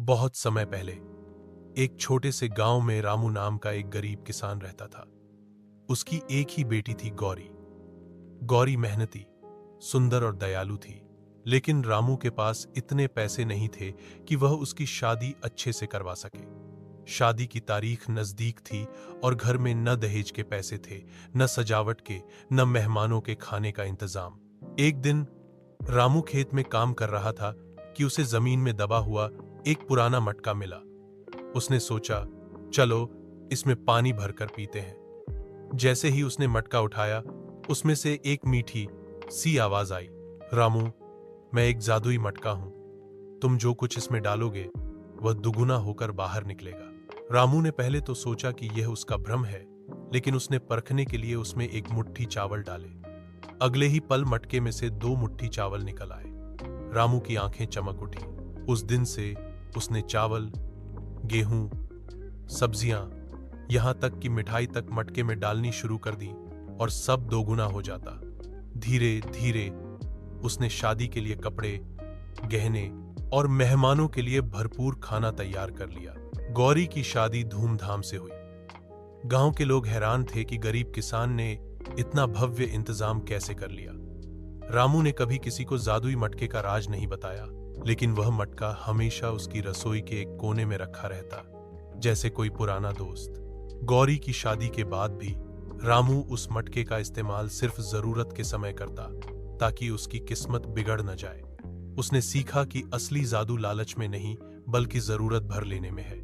बहुत समय पहले एक छोटे से गांव में रामू नाम का एक गरीब किसान रहता था। उसकी एक ही बेटी थी गौरी। गौरी मेहनती, सुंदर और दयालु थी, लेकिन रामू के पास इतने पैसे नहीं थे कि वह उसकी शादी अच्छे से करवा सके। शादी की तारीख नजदीक थी और घर में न दहेज के पैसे थे, न सजावट के, न मेहमानों के खाने का इंतजाम। एक दिन रामू खेत में काम कर रहा था कि उसे जमीन में दबा हुआ एक पुराना मटका मिला। उसने सोचा, चलो इसमें पानी भरकर पीते हैं। जैसे ही उसने मटका उठाया, उसमें से एक मीठी सी आवाज आई, रामू, मैं एक जादुई मटका हूं। तुम जो कुछ इसमें डालोगे वह दुगुना होकर बाहर निकलेगा। रामू ने पहले तो सोचा कि यह उसका भ्रम है, लेकिन उसने परखने के लिए उसमें एक मुट्ठी चावल डाले। अगले ही पल मटके में से 2 मुट्ठी चावल निकल आए। रामू की आंखें चमक उठी। उस दिन से उसने चावल, गेहूं, सब्जियां, यहां तक कि मिठाई तक मटके में डालनी शुरू कर दी और सब दोगुना हो जाता। धीरे धीरे उसने शादी के लिए कपड़े, गहने और मेहमानों के लिए भरपूर खाना तैयार कर लिया। गौरी की शादी धूमधाम से हुई। गांव के लोग हैरान थे कि गरीब किसान ने इतना भव्य इंतजाम कैसे कर लिया। रामू ने कभी किसी को जादुई मटके का राज नहीं बताया, लेकिन वह मटका हमेशा उसकी रसोई के एक कोने में रखा रहता, जैसे कोई पुराना दोस्त। गौरी की शादी के बाद भी रामू उस मटके का इस्तेमाल सिर्फ जरूरत के समय करता, ताकि उसकी किस्मत बिगड़ न जाए। उसने सीखा कि असली जादू लालच में नहीं, बल्कि जरूरत भर लेने में है।